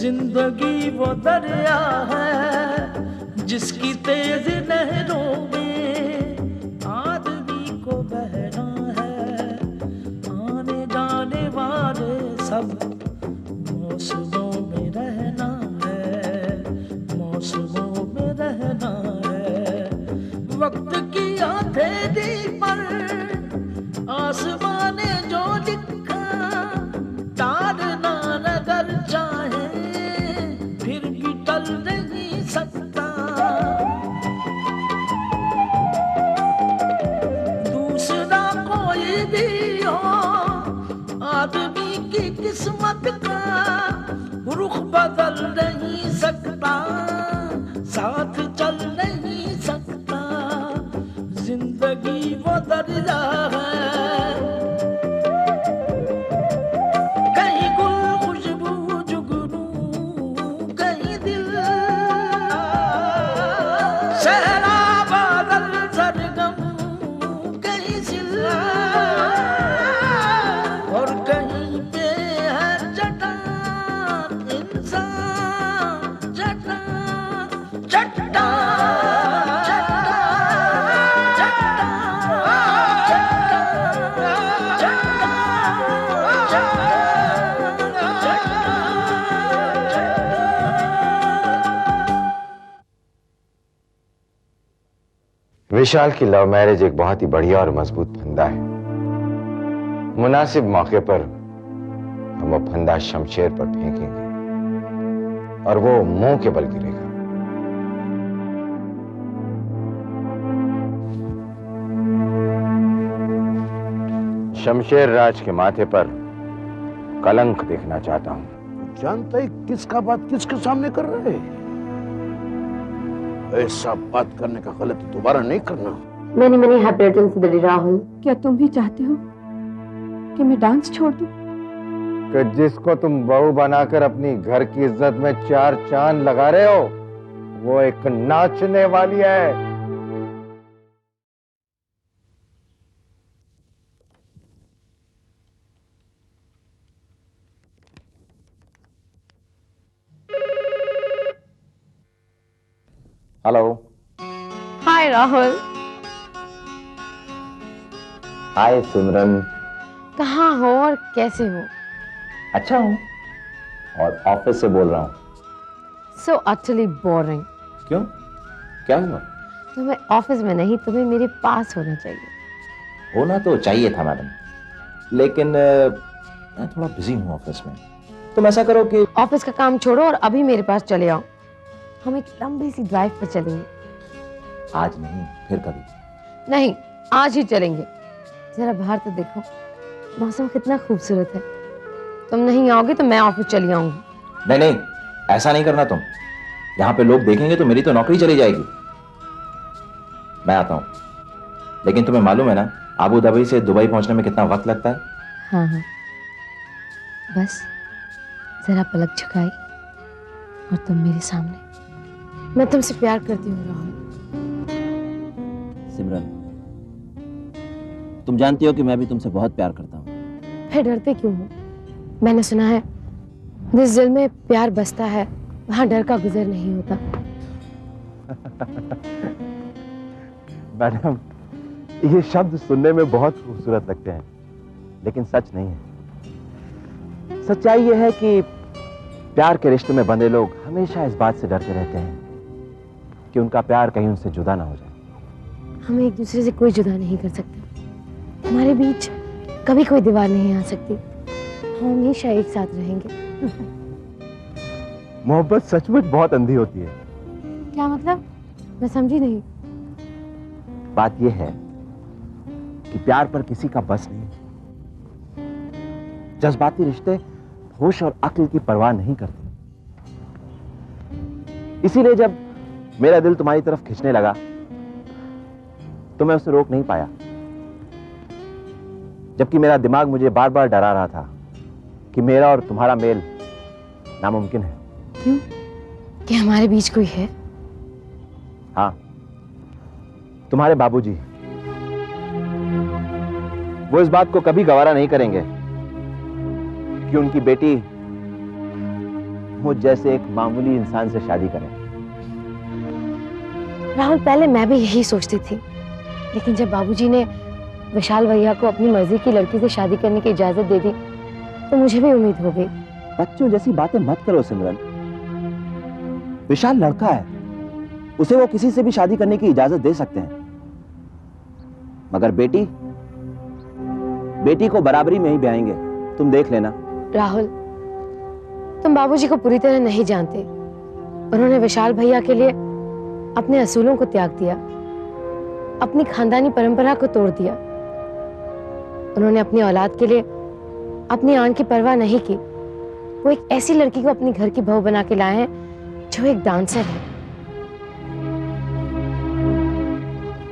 जिंदगी वो दरिया है जिसकी तेज लहरों में आदमी को बहना है। आने जाने वाले सब मौसमों में रहना है, मौसमों में रहना है। वक्त की हथेली पर आसमान ने जो लिखा टालना नगर चाहे फिर भी टल नहीं सकता। दूसरा कोई भी हो आदमी की किस्मत का रुख बदल नहीं सकता, साथ चल नहीं सकता। जिंदगी वो दरिया है, कहीं गुल खुशबू जुगनू, कहीं दिल सहरा बादल सरगम, कहीं सिला और कहीं पे है चट्टान इंसान, चट्टान चट्टान। विशाल की लव मैरिज एक बहुत ही बढ़िया और मजबूत फंदा है। मुनासिब मौके पर हम वो फंदा शमशेर पर फेंकेंगे और वो मुंह के बल गिरेगा। शमशेर राज के माथे पर कलंक देखना चाहता हूं। जानता है किसका बात किसके सामने कर रहे हैं? ऐसा बात करने का गलती दोबारा नहीं करना। मैंने happy returns of the day Rahul. क्या तुम भी चाहते हो कि मैं डांस छोड़ दूं? कि जिसको तुम बहू बनाकर अपनी घर की इज्जत में 4 चांद लगा रहे हो वो एक नाचने वाली है। हेलो। हाय राहुल। हाय सिमरन। कहाँ हो और कैसे हो? अच्छा हूँ और ऑफिस से बोल रहा हूँ। So utterly boring। क्यों, क्या हुआ? तुम्हें ऑफिस में नहीं, तुम्हें मेरे पास होना चाहिए। होना तो चाहिए था मैडम, लेकिन मैं थोड़ा बिजी हूँ ऑफिस में। तुम ऐसा करो कि ऑफिस का काम छोड़ो और अभी मेरे पास चले आओ। हम एक लंबी सी ड्राइव पर चलेंगे। आज नहीं, फिर कभी। नहीं, आज ही चलेंगे। जरा बाहर तो देखो, मौसम कितना खूबसूरत है। तुम नहीं आओगे तो मैं ऑफिस चली आऊंगी। नहीं नहीं, ऐसा नहीं करना तुम। यहाँ पे लोग देखेंगे तो मेरी तो नौकरी चली जाएगी। मैं आता हूँ, लेकिन तुम्हें मालूम है ना अबू धाबी से दुबई पहुंचने में कितना वक्त लगता है? हाँ हाँ, बस जरा पलक झुकाई और तुम मेरे सामने। मैं तुमसे प्यार करती हूँ राहुल। सिमरन, तुम जानती हो कि मैं भी तुमसे बहुत प्यार करता हूँ। फिर डरते क्यों हो? मैंने सुना है जिस दिल में प्यार बसता है वहां डर का गुजर नहीं होता। मैडम, ये शब्द सुनने में बहुत खूबसूरत लगते हैं, लेकिन सच नहीं है। सच्चाई ये है कि प्यार के रिश्ते में बंधे लोग हमेशा इस बात से डरते रहते हैं कि उनका प्यार कहीं उनसे जुदा ना हो जाए। हम एक दूसरे से कोई जुदा नहीं कर सकते। हमारे बीच कभी कोई दीवार नहीं आ सकती। हम हमेशा एक साथ रहेंगे। मोहब्बत सचमुच बहुत अंधी होती है। क्या मतलब? मैं समझी नहीं। बात यह है कि प्यार पर किसी का बस नहीं। जज्बाती रिश्ते होश और अक्ल की परवाह नहीं करते। इसीलिए जब मेरा दिल तुम्हारी तरफ खिंचने लगा तो मैं उसे रोक नहीं पाया, जबकि मेरा दिमाग मुझे बार बार डरा रहा था कि मेरा और तुम्हारा मेल नामुमकिन है। क्यों? क्या हमारे बीच कोई है? हाँ, तुम्हारे बाबूजी। वो इस बात को कभी गवारा नहीं करेंगे कि उनकी बेटी मुझ जैसे एक मामूली इंसान से शादी करें। राहुल, पहले मैं भी यही सोचती थी, लेकिन जब बाबूजी ने विशाल भैया को अपनी मर्जी की लड़की से शादी करने की इजाजत दे दी तो मुझे भी उम्मीद हो गई। बच्चों जैसी बातें मत करो सिमरन। विशाल लड़का है, उसे वो किसी से भी शादी करने की इजाजत दे सकते हैं, मगर बेटी को बराबरी में ही ब्याहेंगे, तुम देख लेना। राहुल, तुम बाबूजी को पूरी तरह नहीं जानते। उन्होंने विशाल भैया के लिए अपने असूलों को त्याग दिया, अपनी खानदानी परंपरा को तोड़ दिया। उन्होंने अपनी औलाद के लिए अपनी आन की परवाह नहीं की। वो एक ऐसी लड़की को अपनी घर की बहू बना के लाए हैं जो एक डांसर है।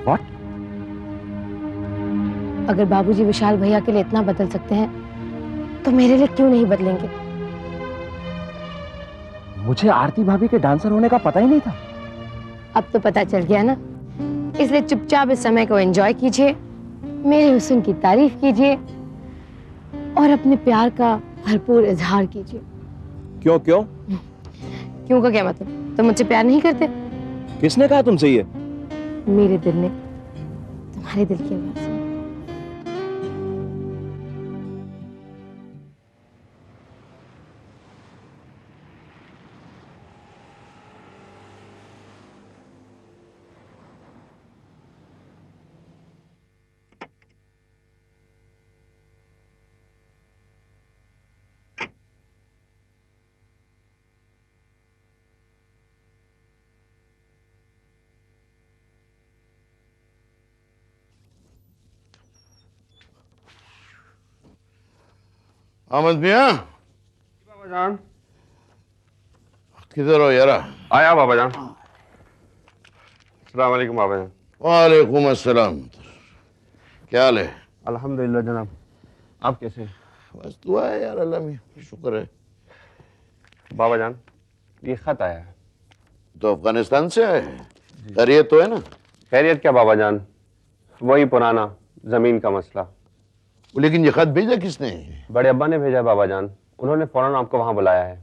What? अगर बाबूजी विशाल भैया के लिए इतना बदल सकते हैं तो मेरे लिए क्यों नहीं बदलेंगे? मुझे आरती भाभी के डांसर होने का पता ही नहीं था। अब तो पता चल गया ना, इसलिए चुपचाप इस समय को एंजॉय कीजिए, मेरे हुस्न की तारीफ कीजिए और अपने प्यार का भरपूर इजहार कीजिए। क्यों क्यों? क्यों का क्या मतलब? तुम मुझसे प्यार नहीं करते? किसने कहा तुमसे ये? मेरे दिल ने तुम्हारे दिल की आवाज सुनी। अहमद मियाँ, बाबा जान। किधर हो यारा? आया बाबा जान। अस्सलाम वालेकुम बाबा जान। वालेकुम अस्सलाम। क्या हाल है? अल्हम्दुलिल्लाह जनाब, आप कैसे हैं? बस दुआ है यार, अल्लाह में शुक्र है। बाबा जान, ये खत आया है। तो अफगानिस्तान से आए हैं? खैरियत तो है ना? खैरियत क्या बाबा जान, वही पुराना जमीन का मसला। लेकिन ये खत भेजा किसने? बड़े अब्बा ने भेजा है बाबा जान। उन्होंने फौरन आपको वहां बुलाया है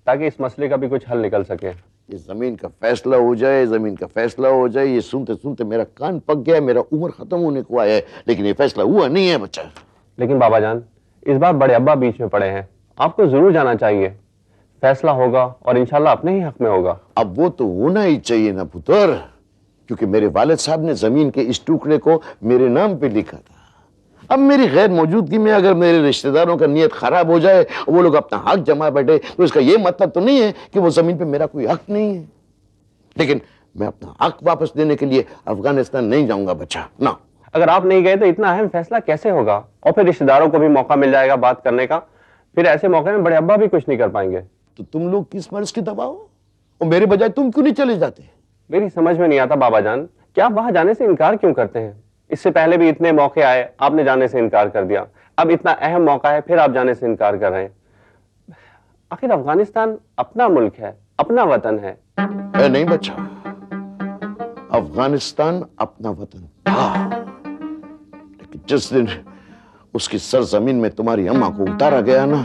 ताकि इस मसले का भी कुछ हल निकल सके। ये जमीन का फैसला हो जाए, जमीन का फैसला हो जाए, ये सुनते सुनते मेरा कान पक गया है, मेरा उम्र खत्म होने को आया है, लेकिन ये फैसला हुआ नहीं है बच्चा। लेकिन बाबा जान, इस बार बड़े अब्बा बीच में पड़े हैं, आपको जरूर जाना चाहिए। फैसला होगा और इंशाल्लाह अपने ही हक में होगा। अब वो तो होना ही चाहिए ना पुत्र, क्योंकि मेरे वालिद साहब ने जमीन के इस टुकड़े को मेरे नाम पे लिखा था। अब मेरी गैर मौजूदगी में अगर मेरे रिश्तेदारों का नियत खराब हो जाए और वो लोग अपना हक जमा बैठे, तो इसका ये मतलब तो नहीं है कि वो जमीन पे मेरा कोई हक नहीं है। लेकिन मैं अपना हक वापस देने के लिए अफगानिस्तान नहीं जाऊंगा बच्चा, ना। अगर आप नहीं गए तो इतना अहम फैसला कैसे होगा? और फिर रिश्तेदारों को भी मौका मिल जाएगा बात करने का। फिर ऐसे मौके में बड़े अब्बा भी कुछ नहीं कर पाएंगे। तो तुम लोग किस मर्ज की दबा हो और मेरे बजाय तुम क्यों नहीं चले जाते? मेरी समझ में नहीं आता बाबा जान, क्या आप वहां जाने से इनकार क्यों करते हैं? इससे पहले भी इतने मौके आए, आपने जाने से इनकार कर दिया। अब इतना अहम मौका है, फिर आप जाने से इनकार कर रहे हैं। आखिर अफगानिस्तान अपना मुल्क है, अपना वतन है। नहीं बच्चा, अफगानिस्तान अपना वतन था, लेकिन जिस दिन उसकी सरजमीन में तुम्हारी अम्मा को उतारा गया ना,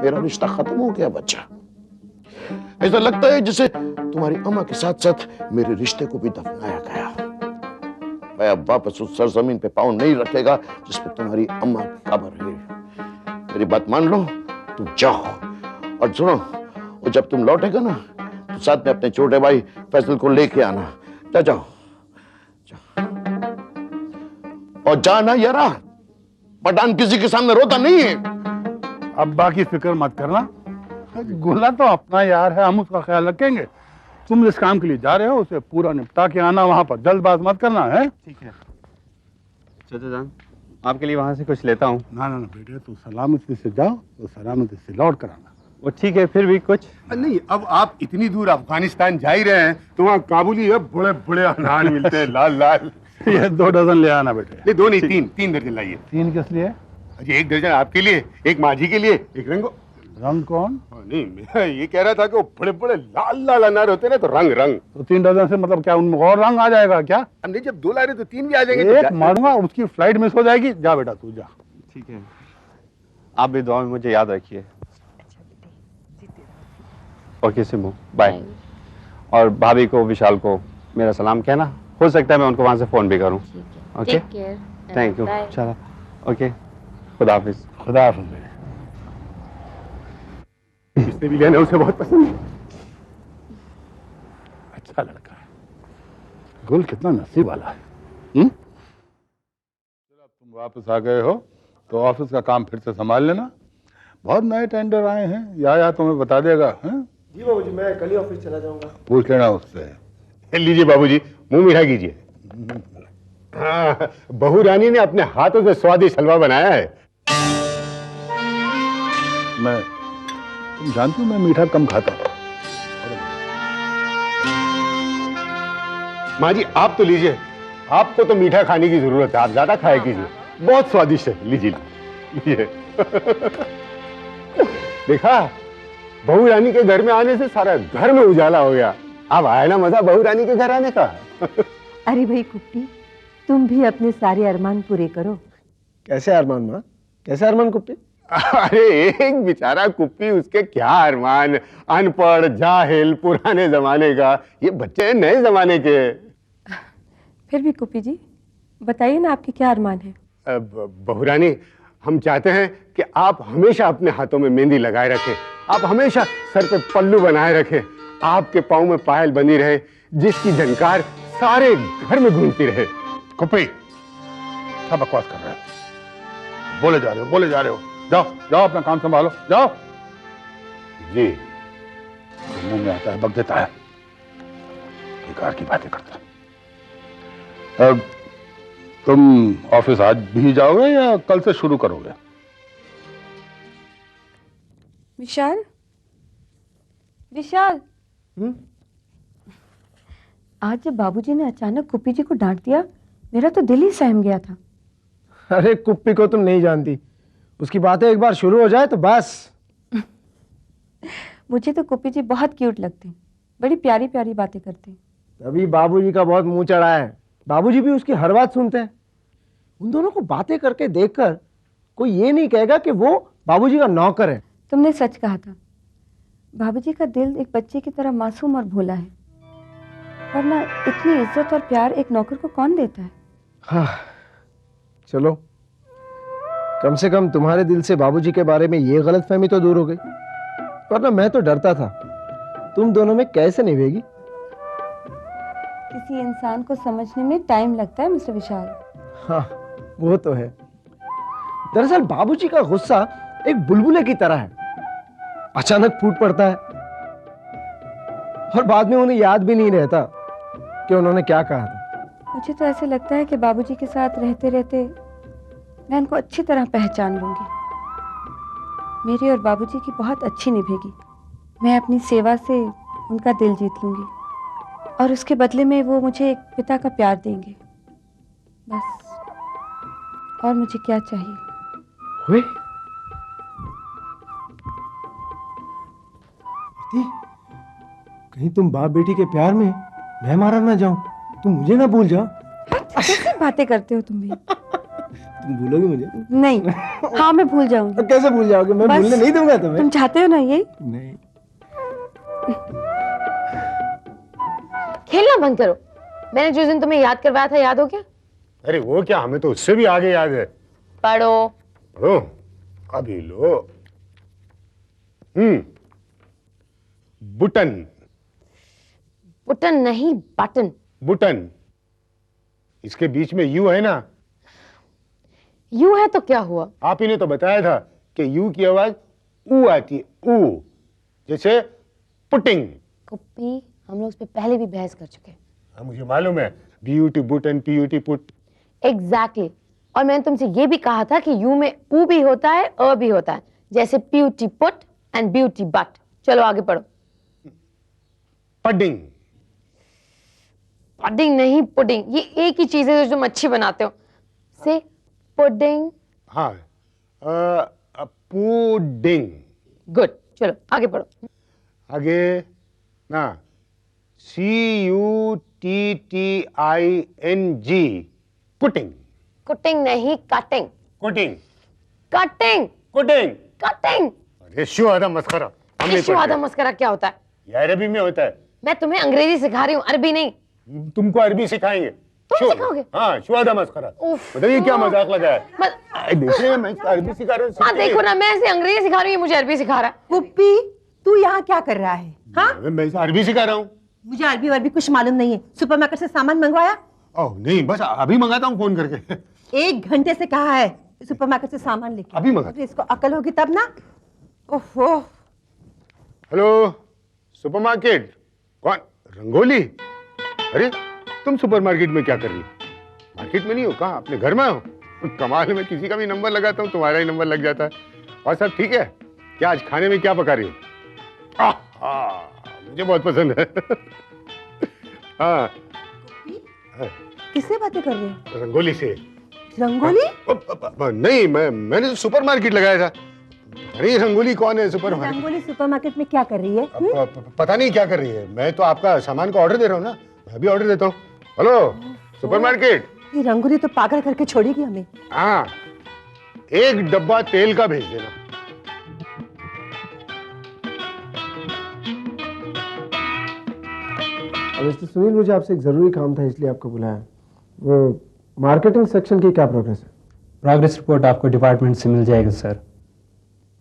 मेरा रिश्ता खत्म हो गया बच्चा। ऐसा लगता है जैसे तुम्हारी अम्मा के साथ साथ मेरे रिश्ते को भी दफनाया गया। मैं अब वापस उस सरजमीन पे पाँव नहीं रखेगा जिस पे तुम्हारी अम्मा की कब्र है। मेरी बात मान लो, तुम जाओ। और सुनो, और जब तुम लौटेगा ना तो साथ में अपने छोटे भाई फैसल को लेके आना। जाओ जाओ। और जाना यारा, पठान किसी के सामने रोता नहीं है। अब्बा की फिक्र मत करना, गुला तो अपना यार है, हम उसका ख्याल रखेंगे। तुम जिस काम के लिए जा रहे हो उसे पूरा निपटा के आना, वहां पर जल्दबाज मत करना है। ठीक है चाचा जान, आपके लिए वहां से कुछ लेता हूँ। ना ना ना बेटे, तू सलामती से जाओ तो सलामती से लौट कर आना। वो ठीक है, फिर भी कुछ नहीं, अब आप इतनी दूर अफगानिस्तान जा ही रहे हैं तो वहाँ काबुली है, बड़े बड़े अनार मिलते हैं, लाल लाल। ये 2 दर्जन ले आना बेटे। नहीं 2 नहीं 3 दर्जन लाइए। 3 किस लिए? अजी 1 दर्जन आपके लिए, 1 माझी के लिए, 1 रंगो। रंग कौन? नहीं, मैं ये कह रहा था कि वो बड़े बड़े लाल लाल अनार होते हैं ना, तो रंग। तो 3 दर्जन से मतलब क्या उनमें और रंग आ जाएगा क्या? हमने जब 2 ला रहे तो 3 भी आ जाएंगे। एक मारूंगा, उसकी फ्लाइट मिस हो जाएगी। जा बेटा तू जा। ठीक है, आप भी दुआ में मुझे याद रखिए। Okay Simu, bye. और भाभी को, विशाल को मेरा सलाम कहना। हो सकता है मैं उनको वहां से फोन भी करूं। Okay, thank you. चलो, ओके, खुदा हाफिज। खुदा हाफिज। इसने भी लेना उसे बहुत पसंद है। अच्छा लड़का है। गुल कितना नसीब वाला है। तुम वापस आ गए हो तो ऑफिस का काम फिर से संभाल लेना। बहुत नए टेंडर आए हैं, या तुम्हें बता देगा। जी बाबूजी, मैं कल ही ऑफिस चला जाऊंगा। पूछ लेना उससे। लीजिए बाबूजी, मुंह मीठा कीजिए। हाँ, बहू रानी ने अपने हाथों से स्वादिष्ट हलवा बनाया है। तुम जानती हो मैं मीठा कम खाता हूँ। माँ जी आप तो लीजिए, आपको तो मीठा खाने की जरूरत है, आप ज्यादा खाया कीजिए, बहुत स्वादिष्ट है। लीजिए लीजिए। देखा, बहू रानी के घर में आने से सारा घर में उजाला हो गया। अब आया ना मजा बहू रानी के घर आने का। अरे भाई कुप्पी, तुम भी अपने सारे अरमान पूरे करो। कैसे अरमान माँ, कैसे अरमान कुप्पी? अरे एक बेचारा कुप्पी, उसके क्या अरमान, अनपढ़ जाहिल पुराने जमाने का, ये बच्चे हैं नए जमाने के। फिर भी कुप्पी जी बताइए ना, आपके क्या अरमान है? बहू रानी, हम चाहते हैं कि आप हमेशा अपने हाथों में मेहंदी लगाए रखें, आप हमेशा सर पे पल्लू बनाए रखें, आपके पाँव में पायल बनी रहे, जिसकी झनकार सारे घर में गूंजती रहे। कुप्पी, क्या बकवास कर रहे हो? बोले जा रहे हो। जाओ जाओ, अपना काम संभालो, जाओ। जी। मुंह में आता है बक देता है, बेकार की बातें करता है। अब तुम ऑफिस आज भी जाओगे या कल से शुरू करोगे? विशाल, विशाल। आज जब बाबूजी ने अचानक कुप्पी जी को डांट दिया, मेरा तो दिल ही सहम गया था। अरे कुप्पी को तुम नहीं जानती, उसकी बातें एक बार शुरू हो जाए तो बस। मुझे तो कुप्पी जी बहुत क्यूट लगते हैं, बड़ी प्यारी प्यारी बातें करते हैं। तभी बाबूजी का बहुत मुंह चढ़ा है, बाबूजी भी उसकी हर बात सुनते हैं। उन दोनों को बातें करके देखकर कोई ये नहीं कहेगा कि वो बाबूजी का नौकर है। तुमने सच कहा था, बाबूजी का दिल एक बच्चे की तरह मासूम और भोला है, वरना इतनी इज्जत और प्यार एक नौकर को कौन देता है? हाँ, चलो कम से कम तुम्हारे दिल से बाबूजी के बारे में ये गलतफहमी तो दूर हो गई, वरना मैं तो डरता था तुम दोनों में कैसे निभेगी। किसी इंसान को समझने में टाइम लगता है मिस्टर विशाल। हाँ वो तो है। दरअसल बाबूजी का गुस्सा एक बुलबुले की तरह है, अचानक फूट पड़ता है और बाद में उन्हें याद भी नहीं रहता कि उन्होंने क्या कहा था। मुझे तो ऐसे लगता है कि बाबूजी के साथ रहते रहते मैं उनको अच्छी तरह पहचान लूंगी। मेरी और बाबूजी की बहुत अच्छी निभेगी। मैं अपनी सेवा से उनका दिल जीत लूंगी और उसके बदले में वो मुझे एक पिता का प्यार देंगे, बस। और मुझे क्या चाहिए? हुए? कहीं तुम बाप बेटी के प्यार में मैं मारा ना जाऊं, तुम मुझे ना भूल जाओ। कैसे बातें करते हो तुम भी? तुम भूलोगी मुझे? नहीं। हाँ मैं भूल जाऊंगी। तो कैसे भूल जाओगे? मैं भूलने नहीं दूंगा तुम्हें। तुम चाहते हो ना यही? नहीं। खेलना बंद करो। मैंने जिस दिन तुम्हें याद करवाया था, याद हो क्या? अरे वो क्या, हमें तो उससे भी आगे याद है। पढ़ो। पढ़ो, अभी लो। बुटन। बुटन नहीं, बटन। बुटन, इसके बीच में यू है ना? यू है तो क्या हुआ? आप ही ने तो बताया था कि यू की आवाज ऊ आती है, ऊ, जैसे पुटिंग। कुप्पी, हम लोग उस पर पहले भी बहस कर चुके हैं। हाँ मुझे मालूम है, बीयूटी बुटन, पीयूटी पुट। एग्जैक्टली। और मैंने तुमसे ये भी कहा था कि यू में ऊ भी होता है, अ भी होता है, जैसे प्यूटी पुट एंड ब्यूटी बट। चलो आगे पढ़ो। पडिंग। पडिंग नहीं, पुडिंग। ये एक ही चीज है जो तुम अच्छी बनाते हो। से पुडिंग। हाँ, पुडिंग। गुड, चलो आगे पढ़ो। आगे ना, CUTTING, कुटिंग। कुटिंग नहीं, कटिंग। कुटिंग। कटिंग। कुटिंग। कटिंग। अरे शो आधा मस्करा। शो आधा मस्करा क्या होता है? ये अरबी में होता है। मैं तुम्हें अंग्रेजी सिखा रही हूँ, अरबी नहीं। तुमको अरबी सिखाएंगे। तुम सिखाओगे? हाँ, शुआदा मस्खरा। बताइए क्या मजाक लगाया। देखिए मैं अरबी सिखा रहा हूँ। हाँ देखो ना, मैं ऐसे अंग्रेजी सिखा रही हूँ, मुझे अरबी सिखा रहा है। पुप्पी, तू यहाँ क्या कर रहा है? हाँ? मैं अरबी सिखा रहा हूँ। मुझे अरबी वरबी कुछ मालूम नहीं है। सुपरमार्केट से सामान मंगवाया? ओह नहीं, बस अभी मंगाता हूँ फोन करके। 1 घंटे से कहा है सुपरमार्केट से सामान लेके। अभी मंगा। इसको अकल होगी तब ना। ओहो। Hello, supermarket. कौन? रंगोली? अरे तुम सुपरमार्केट में क्या कर रही हो? मार्केट में नहीं हो, कहाँ? अपने घर में हो? कमाल, में किसी का भी नंबर लगाता हूँ तुम्हारा ही नंबर लग जाता है। और सब ठीक है? क्या आज खाने में क्या पका रही हो? मुझे बहुत पसंद है। हाँ। किससे बातें कर रहे हो? रंगोली से। रंगोली? नहीं, मैंने तो सुपरमार्केट लगाया था। अरे रंगोली कौन है? सुपरमार्केट। रंगोली सुपरमार्केट में क्या कर रही है? पता नहीं क्या कर रही है। मैं तो आपका सामान का ऑर्डर दे रहा हूँ ना, मैं भी ऑर्डर देता हूँ। Hello supermarket. ये रंगोली तो पागल करके छोड़ेगी हमें। हाँ, 1 डब्बा तेल का भेज देना। मिस्टर सुनील, मुझे आपसे एक जरूरी काम था, इसलिए आपको बुलाया। वो मार्केटिंग सेक्शन की क्या प्रोग्रेस है? प्रोग्रेस रिपोर्ट आपको डिपार्टमेंट से मिल जाएगी सर।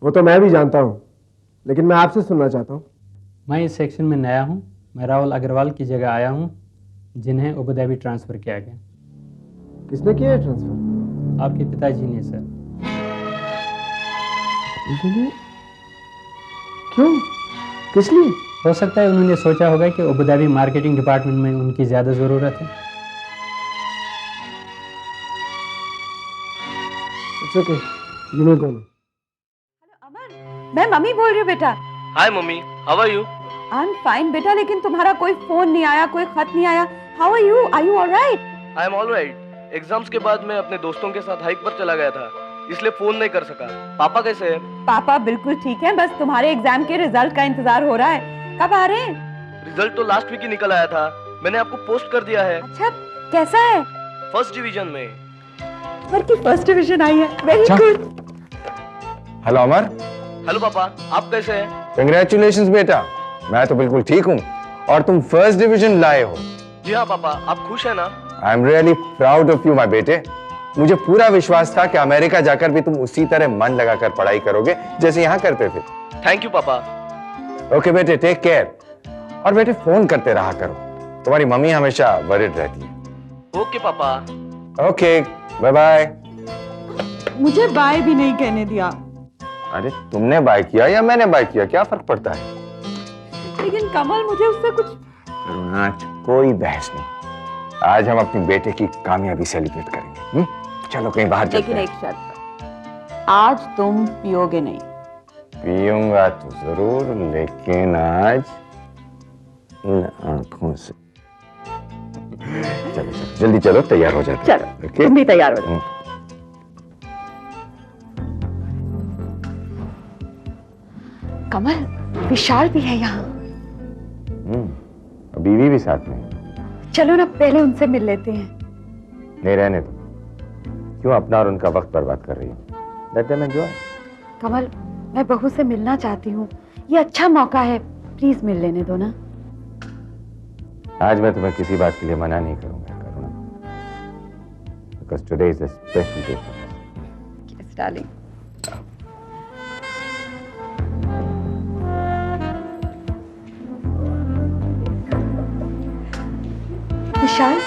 वो तो मैं भी जानता हूँ, लेकिन मैं आपसे सुनना चाहता हूँ। मैं इस सेक्शन में नया हूँ। मैं राहुल अग्रवाल की जगह आया हूँ, जिन्हें अबू धाबी ट्रांसफ़र किया गया। किसने किया है ट्रांसफर? आपके पिताजी ने सर। क्यों? किस लिए? हो सकता है उन्होंने सोचा होगा कि अबू धाबी मार्केटिंग डिपार्टमेंट में उनकी ज़्यादा ज़रूरत है। It's okay. You may go now. मैं मम्मी बोल रही हूँ बेटा। Hi mummy, how are you? I am fine बेटा, लेकिन तुम्हारा कोई फोन नहीं आया, कोई खत नहीं आया। How are you? Are you alright? I am alright. Exams के बाद मैं अपने दोस्तों के साथ हाइक पर चला गया था, इसलिए फोन नहीं कर सका। पापा कैसे हैं? पापा बिल्कुल ठीक है, बस तुम्हारे एग्जाम के रिजल्ट का इंतजार हो रहा है। कब आ रहे हैं? रिजल्ट तो लास्ट वीक ही निकल आया था, मैंने आपको पोस्ट कर दिया है। अच्छा, कैसा है? फर्स्ट डिवीजन में। अमर की फर्स्ट डिवीजन आई है, वेरी गुड। हेलो अमर। हेलो पापा, आप कैसे हैं? कंग्रेचुलेशंस बेटा, मैं तो बिल्कुल ठीक हूँ। और तुम फर्स्ट डिवीजन लाए हो? जी हाँ पापा, आप खुश हैं ना? I am really proud of you my बेटे। मुझे पूरा विश्वास था कि अमेरिका जाकर भी तुम उसी तरह मन लगाकर पढ़ाई करोगे जैसे यहाँ करते थे। थैंक यू पापा। ओके बेटे, टेक केयर। और बेटे फोन करते रहा करो, तुम्हारी मम्मी हमेशा वरीड रहती है। ओके पापा। Okay, bye bye. मुझे बाय भी नहीं कहने दिया। अरे तुमने बाय किया या मैंने बाय किया, क्या फर्क पड़ता है? लेकिन कमल, मुझे उससे कुछ। आज कोई बहस नहीं, आज हम अपने बेटे की कामयाबी सेलिब्रेट करेंगे। चलो कहीं बाहर चलते हैं। लेकिन एक शर्त पर, आज तुम पियोगे नहीं। पीऊंगा तो जरूर, लेकिन आज इन आंखों से। चलो चलो जल्दी चलो, तैयार हो जाते हैं। चलो तुम भी तैयार हो जाओ। कमल, विशाल भी है यहाँ। बीवी भी साथ में। चलो ना, पहले उनसे मिल लेते हैं। नहीं, रहने दो। क्यों अपना और उनका वक्त बर्बाद कर रही हो? Let them enjoy. कमल, मैं बहू से मिलना चाहती हूँ, ये अच्छा मौका है, प्लीज मिल लेने दो ना। आज मैं तुम्हें किसी बात के लिए मना नहीं करूंगा करुणा, because today is a special day for us. Yes, darling. विशाल।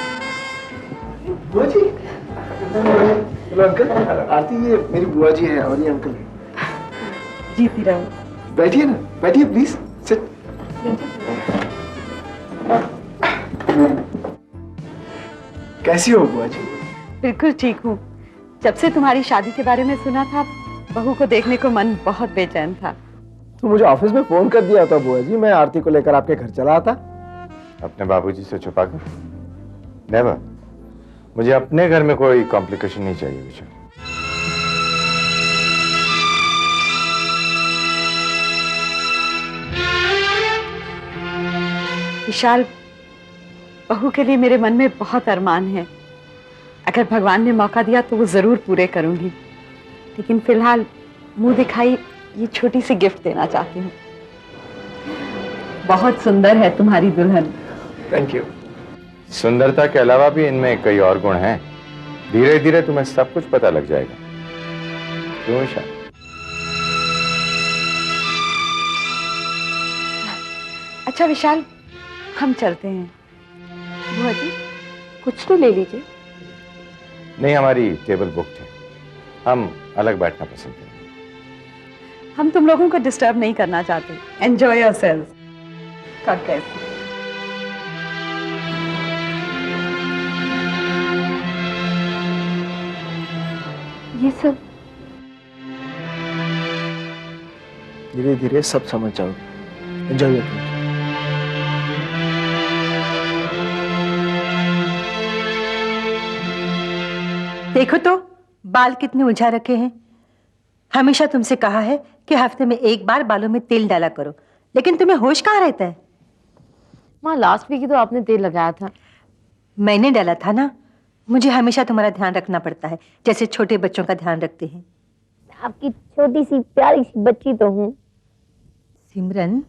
बुआ जी। Hello uncle. आरती, ये मेरी बुआ जी है और ये अंकल। जीती रहो। बैठिए ना, बैठिए प्लीज, सिट। कैसी हो बुआ जी? बिल्कुल ठीक हूँ। जब से तुम्हारी शादी के बारे में सुना था, बहू को देखने को मन बहुत बेचैन था। तो मुझे ऑफिस में फोन कर दिया था बुआ जी, मैं आरती को लेकर आपके घर चला आता। अपने बाबूजी से छुपाकर? नेवर। मुझे अपने घर में कोई कॉम्प्लिकेशन नहीं चाहिए विशाल। विशाल, बहू के लिए मेरे मन में बहुत अरमान है। अगर भगवान ने मौका दिया तो वो जरूर पूरे करूंगी, लेकिन फिलहाल मुंह दिखाई ये छोटी सी गिफ्ट देना चाहती हूँ। बहुत सुंदर है तुम्हारी दुल्हन। Thank you. सुंदरता के अलावा भी इनमें कई और गुण हैं। धीरे धीरे तुम्हें सब कुछ पता लग जाएगा। क्यों ईशा? अच्छा विशाल, हम चलते हैं। बुआ जी, कुछ तो ले लीजिए। नहीं, हमारी टेबल बुक्ड है, हम अलग बैठना पसंद करेंगे। हम तुम लोगों को डिस्टर्ब नहीं करना चाहते। Enjoy yourselves. God bless. ये सब धीरे धीरे सब समझ जाओगे। Enjoy your. देखो तो बाल कितने उलझा रखे हैं। हमेशा तुमसे कहा है कि हफ्ते में एक बार बालों में तेल डाला करो, लेकिन तुम्हें होश कहाँ रहता है? माँ, लास्ट वीक ही तो आपने तेल लगाया था। मैंने डाला था ना। मुझे हमेशा तुम्हारा ध्यान रखना पड़ता है, जैसे छोटे बच्चों का ध्यान रखते हैं। आपकी छोटी सी प्यारी सी बच्ची तो हूँ। सिमरन,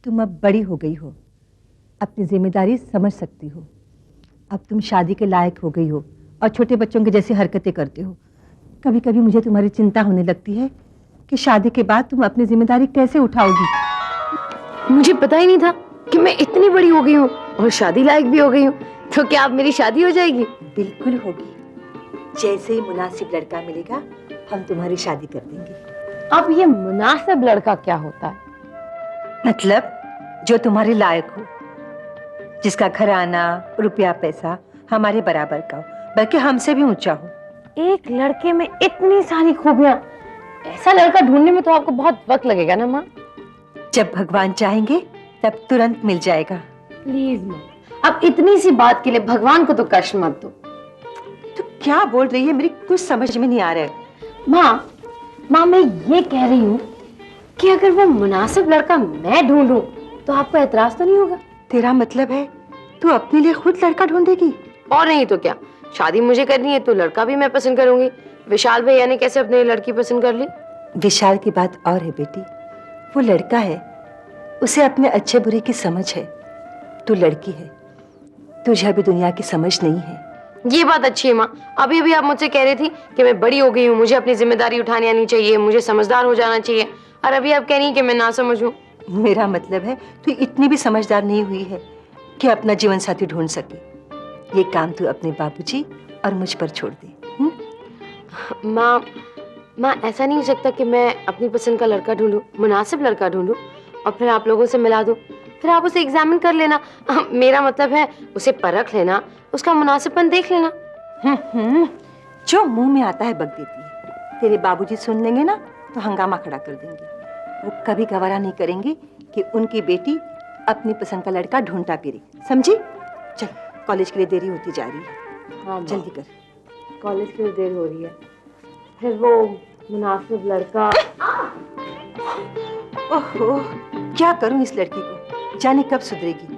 तुम अब बड़ी हो गई हो, अपनी जिम्मेदारी समझ सकती हो। अब तुम शादी के लायक हो गई हो और छोटे बच्चों की जैसी हरकतें करते हो। कभी कभी मुझे तुम्हारी चिंता होने लगती है कि शादी के बाद तुम अपनी जिम्मेदारी कैसे उठाओगी। मुझे पता ही नहीं था कि मैं इतनी बड़ी हो गई हूँ और शादी लायक भी हो गई हूँ। तो क्या अब मेरी शादी हो जाएगी? बिल्कुल होगी। जैसे ही मुनासिब लड़का मिलेगा हम तुम्हारी शादी कर देंगे। अब ये मुनासिब लड़का क्या होता है? मतलब जो तुम्हारे लायक हो, जिसका घराना रुपया पैसा हमारे बराबर का हो, बल्कि हमसे भी ऊंचा हो। एक लड़के में इतनी सारी खूबियां, ऐसा लड़का ढूंढने में तो आपको बहुत वक्त लगेगा ना माँ। जब भगवान चाहेंगे तब तुरंत मिल जाएगा। प्लीज माँ, अब इतनी सी बात के लिए भगवान को तो कष्ट मत दो। तो क्या बोल रही है? मेरी कुछ समझ में नहीं आ रहा है। माँ मैं ये कह रही हूँ कि अगर वो मुनासिब लड़का मैं ढूंढूं तो आपको एतराज तो नहीं होगा? तेरा मतलब है तू अपने लिए खुद लड़का ढूंढेगी? और नहीं तो क्या, शादी मुझे करनी है तो लड़का भी मैं पसंद करूंगी। विशाल भैया ने कैसे अपने लड़की पसंद कर ली? विशाल की बात और है बेटी, वो लड़का है, उसे अपने अच्छे बुरे की समझ है। तू लड़की है, तुझे अभी दुनिया की समझ नहीं है। ये बात अच्छी है माँ। अभी भी आप मुझसे कह रही थी कि मैं बड़ी हो गई हूँ, मुझे अपनी जिम्मेदारी उठानी आनी चाहिए, मुझे समझदार हो जाना चाहिए, और अभी आप कह रही हैं कि मैं ना समझूं। मेरा मतलब है तू इतनी भी समझदार नहीं हुई है कि अपना जीवन साथी ढूंढ सके। ये काम तू अपने बाबूजी और मुझ पर छोड़ दे। माँ ऐसा नहीं हो सकता कि मैं अपनी पसंद का लड़का ढूंढूं, मुनासिब लड़का ढूंढूं और फिर आप लोगों से मिला दूं, फिर आप उसे एग्जामिन कर लेना। मेरा मतलब है उसे परख लेना, उसका मुनासिबपन देख लेना। जो मुंह में आता है बक देती है। तेरे बाबूजी सुन लेंगे ना तो हंगामा खड़ा कर देंगे। वो कभी गवारा नहीं करेंगे कि उनकी बेटी अपनी पसंद का लड़का ढूंढता फिरे। समझी? चल, कॉलेज के लिए देरी होती जा रही है। हाँ जल्दी कर। कॉलेज के लिए देर हो रही है, फिर वो मुनासिब लड़का। ओहो, क्या करूं इस लड़की को, जाने कब सुधरेगी।